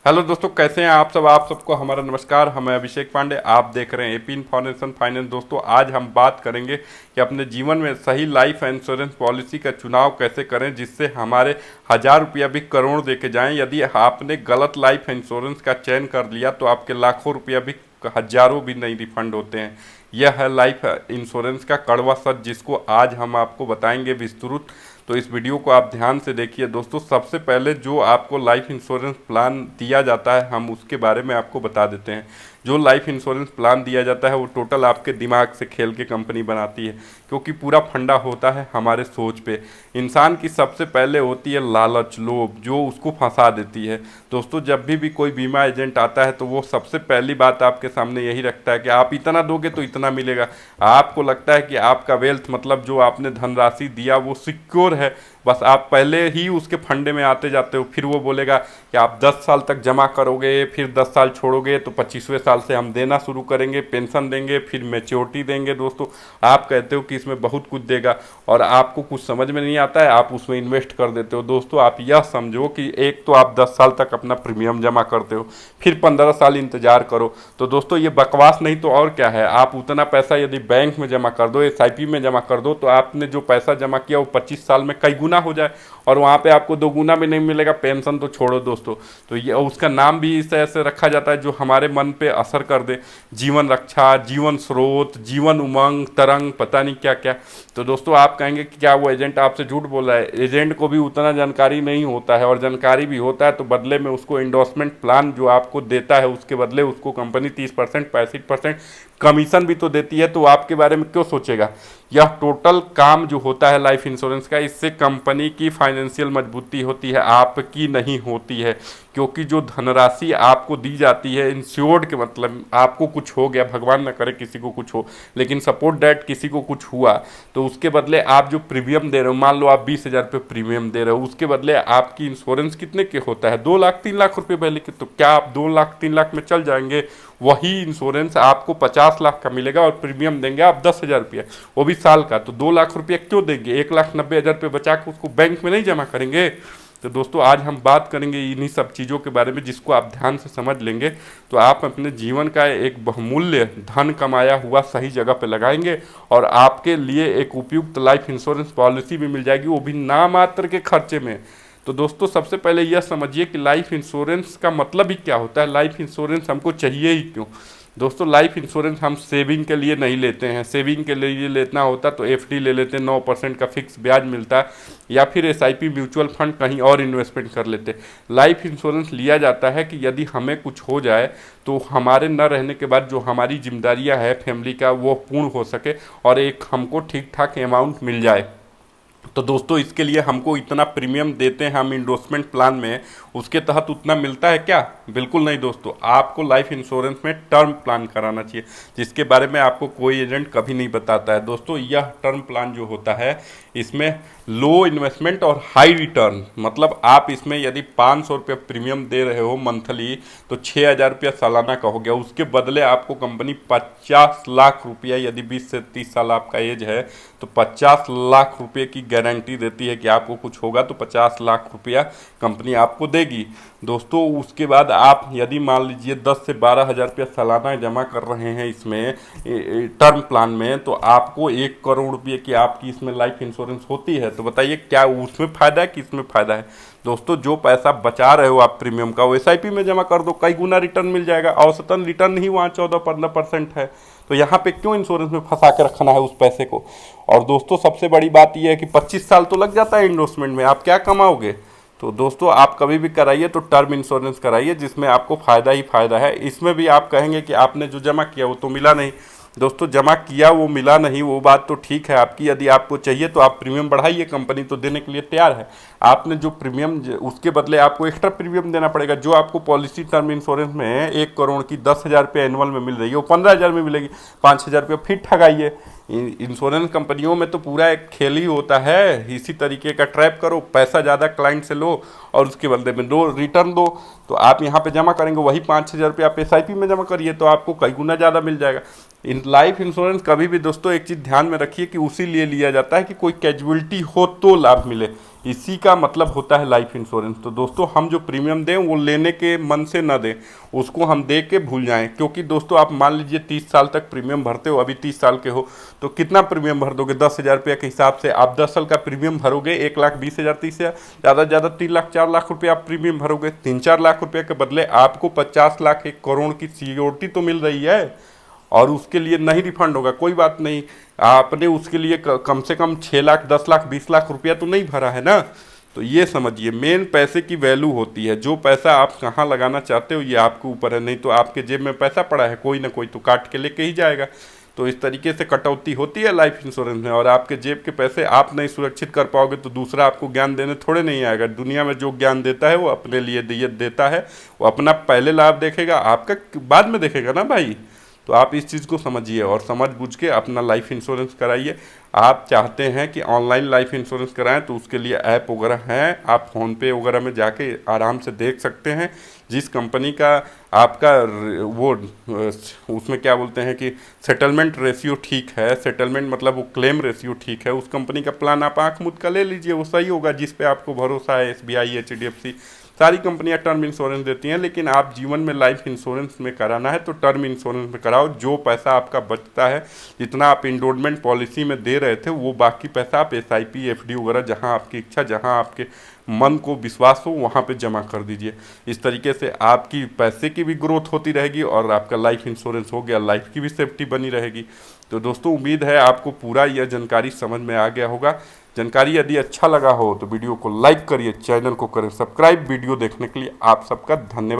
Hello दोस्तों, कैसे हैं आप सब। आप सबको हमारा नमस्कार। हम अभिषेक पांडे, आप देख रहे हैं एपी इन्फॉर्मेशन फाइनेंस। दोस्तों, आज हम बात करेंगे कि अपने जीवन में सही लाइफ इंश्योरेंस पॉलिसी का चुनाव कैसे करें जिससे हमारे 1,000 रुपया भी करोड़ दे के जाएँ। यदि आपने गलत लाइफ इंश्योरेंस का चयन कर लिया तो आपके लाखों रुपया भी, हजारों भी नहीं रिफंड होते हैं। यह है लाइफ इंश्योरेंस का कड़वा सच, जिसको आज हम आपको बताएंगे विस्तृत। तो इस वीडियो को आप ध्यान से देखिए। दोस्तों, सबसे पहले जो आपको लाइफ इंश्योरेंस प्लान दिया जाता है हम उसके बारे में आपको बता देते हैं। जो लाइफ इंश्योरेंस प्लान दिया जाता है वो टोटल आपके दिमाग से खेल के कंपनी बनाती है, क्योंकि पूरा फंडा होता है हमारे सोच पे। इंसान की सबसे पहले होती है लालच, लोभ, जो उसको फंसा देती है। दोस्तों, जब भी कोई बीमा एजेंट आता है तो वो सबसे पहली बात आपके सामने यही रखता है कि आप इतना दोगे तो इतना मिलेगा। आपको लगता है कि आपका वेल्थ, मतलब जो आपने धनराशि दिया वो सिक्योर है, बस आप पहले ही उसके फंडे में आते जाते हो। फिर वो बोलेगा कि आप 10 साल तक जमा करोगे, फिर 10 साल छोड़ोगे तो 25वें साल से हम देना शुरू करेंगे, पेंशन देंगे, फिर मैच्योरिटी देंगे। दोस्तों, आप कहते हो कि इसमें बहुत कुछ देगा और आपको कुछ समझ में नहीं आता है, आप उसमें इन्वेस्ट कर देते हो। दोस्तों, आप यह समझो कि एक तो आप 10 साल तक अपना प्रीमियम जमा करते हो, फिर 15 साल इंतजार करो। तो दोस्तों, ये बकवास नहीं तो और क्या है। आप उतना पैसा यदि बैंक में जमा कर दो, एसआईपी में जमा कर दो, तो आपने जो पैसा जमा किया वो 25 साल में कई गुना हो जाए और वहाँ पे आपको 2 गुना भी नहीं मिलेगा। पेंशन तो छोड़ो दोस्तों। तो ये उसका नाम भी इस तरह से रखा जाता है जो हमारे मन पे असर कर दे। जीवन रक्षा, जीवन स्रोत, जीवन उमंग, तरंग, पता नहीं क्या क्या। तो दोस्तों, आप कहेंगे कि क्या वो एजेंट आपसे झूठ बोल रहा है। एजेंट को भी उतना जानकारी नहीं होता है, और जानकारी भी होता है तो बदले में उसको इंडोर्समेंट प्लान जो आपको देता है उसके बदले उसको कंपनी 30%, 65% कमीशन भी तो देती है। तो आपके बारे में क्यों सोचेगा। यह टोटल काम जो होता है लाइफ इंश्योरेंस का, इससे कंपनी की फाइनेंशियल मजबूती होती है, आपकी नहीं होती है। क्योंकि जो धनराशि आपको दी जाती है इंश्योर्ड के मतलब आपको कुछ हो गया, भगवान न करे किसी को कुछ हो, लेकिन सपोर्ट डैट किसी को कुछ हुआ तो उसके बदले आप जो प्रीमियम दे रहे हो, मान लो आप 20,000 रुपये प्रीमियम दे रहे हो, उसके बदले आपकी इंश्योरेंस कितने के होता है, 2 लाख 3 लाख रुपये पहले के। तो क्या आप 2 लाख 3 लाख में चल जाएंगे। वही इंश्योरेंस आपको 50 लाख का मिलेगा और प्रीमियम देंगे आप 10,000 रुपये, वो भी साल का। तो 2 लाख रुपये क्यों देंगे, 1,90,000 रुपये बचा के उसको बैंक में नहीं जमा करेंगे। तो दोस्तों, आज हम बात करेंगे इन्हीं सब चीज़ों के बारे में, जिसको आप ध्यान से समझ लेंगे तो आप अपने जीवन का एक बहुमूल्य धन कमाया हुआ सही जगह पे लगाएंगे और आपके लिए एक उपयुक्त लाइफ इंश्योरेंस पॉलिसी भी मिल जाएगी, वो भी नामात्र के खर्चे में। तो दोस्तों, सबसे पहले यह समझिए कि लाइफ इंश्योरेंस का मतलब ही क्या होता है, लाइफ इंश्योरेंस हमको चाहिए ही क्यों। दोस्तों, लाइफ इंश्योरेंस हम सेविंग के लिए नहीं लेते हैं। सेविंग के लिए लेना होता तो एफडी ले लेते, 9% का फिक्स ब्याज मिलता है, या फिर एसआईपी, म्यूचुअल फंड कहीं और इन्वेस्टमेंट कर लेते। लाइफ इंश्योरेंस लिया जाता है कि यदि हमें कुछ हो जाए तो हमारे न रहने के बाद जो हमारी जिम्मेदारियां हैं फैमिली का वो पूर्ण हो सके और एक हमको ठीक ठाक अमाउंट मिल जाए। तो दोस्तों, इसके लिए हमको इतना प्रीमियम देते हैं हम इंडोर्समेंट प्लान में, उसके तहत उतना मिलता है क्या, बिल्कुल नहीं। दोस्तों, आपको लाइफ इंश्योरेंस में टर्म प्लान कराना चाहिए, जिसके बारे में आपको कोई एजेंट कभी नहीं बताता है। दोस्तों, यह टर्म प्लान जो होता है इसमें लो इन्वेस्टमेंट और हाई रिटर्न, मतलब आप इसमें यदि 500 रुपये प्रीमियम दे रहे हो मंथली तो 6,000 रुपया सालाना का हो गया। उसके बदले आपको कंपनी 50 लाख रुपया, यदि 20 से 30 साल आपका एज है तो 50 लाख रुपये की गारंटी देती है कि आपको कुछ होगा तो 50 लाख रुपया कंपनी आपको देगी। दोस्तों, उसके बाद आप यदि मान लीजिए 10 से 12,000 रुपया सालाना जमा कर रहे हैं इसमें टर्म प्लान में, तो आपको 1 करोड़ रुपये की आपकी इसमें लाइफ इंश्योरेंस होती है। तो बताइए, क्या उसमें फ़ायदा है कि इसमें फ़ायदा है। दोस्तों, जो पैसा बचा रहे हो आप प्रीमियम का वो एसआईपी में जमा कर दो, कई गुना रिटर्न मिल जाएगा। औसतन रिटर्न ही वहाँ 14-15% है। तो यहाँ पे क्यों इंश्योरेंस में फंसा के रखना है उस पैसे को। और दोस्तों, सबसे बड़ी बात यह है कि 25 साल तो लग जाता है इन्वेस्टमेंट में, आप क्या कमाओगे। तो दोस्तों, आप कभी भी कराइए तो टर्म इंश्योरेंस कराइए, जिसमें आपको फ़ायदा ही फ़ायदा है। इसमें भी आप कहेंगे कि आपने जो जमा किया वो तो मिला नहीं। दोस्तों, जमा किया वो मिला नहीं, वो बात तो ठीक है आपकी। यदि आपको चाहिए तो आप प्रीमियम बढ़ाइए, कंपनी तो देने के लिए तैयार है। आपने जो प्रीमियम, उसके बदले आपको एक्स्ट्रा प्रीमियम देना पड़ेगा। जो आपको पॉलिसी टर्म इंश्योरेंस में 1 करोड़ की 10,000 रुपये एनुअल में मिल रही है वो 15,000 में मिलेगी। 5,000 रुपये फिर ठगाइए। इंश्योरेंस कंपनियों में तो पूरा एक खेल ही होता है, इसी तरीके का ट्रैप करो, पैसा ज़्यादा क्लाइंट से लो और उसके बदले में दो रिटर्न दो। तो आप यहाँ पे जमा करेंगे वही 5,000 रुपये आप एसआईपी में जमा करिए तो आपको कई गुना ज़्यादा मिल जाएगा। इन लाइफ इंश्योरेंस कभी भी दोस्तों एक चीज़ ध्यान में रखिए कि उसी लिए लिया जाता है कि कोई कैजुअलिटी हो तो लाभ मिले, इसी का मतलब होता है लाइफ इंश्योरेंस। तो दोस्तों हम जो प्रीमियम दें वो लेने के मन से ना दें, उसको हम दे के भूल जाएं। क्योंकि दोस्तों आप मान लीजिए 30 साल तक प्रीमियम भरते हो, अभी 30 साल के हो तो कितना प्रीमियम भर दोगे? 10,000 रुपये के हिसाब से आप 10 साल का प्रीमियम भरोगे 1,20,000 30,000, ज़्यादा से ज़्यादा 3 लाख 4 लाख रुपये आप प्रीमियम भरोगे। 3-4 लाख रुपये के बदले आपको 50 लाख 1 करोड़ की सिक्योरिटी तो मिल रही है, और उसके लिए नहीं रिफंड होगा, कोई बात नहीं। आपने उसके लिए कम से कम 6 लाख 10 लाख 20 लाख रुपया तो नहीं भरा है ना। तो ये समझिए मेन पैसे की वैल्यू होती है, जो पैसा आप कहाँ लगाना चाहते हो ये आपके ऊपर है। नहीं तो आपके जेब में पैसा पड़ा है, कोई ना कोई तो काट के लेके ही जाएगा। तो इस तरीके से कटौती होती है लाइफ इंश्योरेंस में, और आपके जेब के पैसे आप नहीं सुरक्षित कर पाओगे तो दूसरा आपको ज्ञान देने थोड़े नहीं आएगा। दुनिया में जो ज्ञान देता है वो अपने लिए देता है, वो अपना पहले लाभ देखेगा, आपका बाद में देखेगा ना भाई। तो आप इस चीज़ को समझिए और समझ बूझ के अपना लाइफ इंश्योरेंस कराइए। आप चाहते हैं कि ऑनलाइन लाइफ इंश्योरेंस कराएं तो उसके लिए ऐप वगैरह हैं, आप फ़ोनपे वगैरह में जाके आराम से देख सकते हैं जिस कंपनी का आपका वो उसमें क्या बोलते हैं कि सेटलमेंट रेशियो ठीक है, सेटलमेंट मतलब वो क्लेम रेशियो ठीक है, उस कंपनी का प्लान आप आँख मूंद का ले लीजिए, वो सही होगा जिस पे आपको भरोसा है। SBI HDFC सारी कंपनियां टर्म इंश्योरेंस देती हैं, लेकिन आप जीवन में लाइफ इंश्योरेंस में कराना है तो टर्म इंश्योरेंस में कराओ। जो पैसा आपका बचता है, जितना आप इंडोलमेंट पॉलिसी में दे रहे थे, वो बाकी पैसा आप SIP FD वगैरह जहां आपकी इच्छा, जहां आपके मन को विश्वास हो वहां पे जमा कर दीजिए। इस तरीके से आपकी पैसे की भी ग्रोथ होती रहेगी और आपका लाइफ इंश्योरेंस हो गया, लाइफ की भी सेफ्टी बनी रहेगी। तो दोस्तों उम्मीद है आपको पूरा यह जानकारी समझ में आ गया होगा। जानकारी यदि अच्छा लगा हो तो वीडियो को लाइक करिए, चैनल को करें सब्सक्राइब। वीडियो देखने के लिए आप सबका धन्यवाद।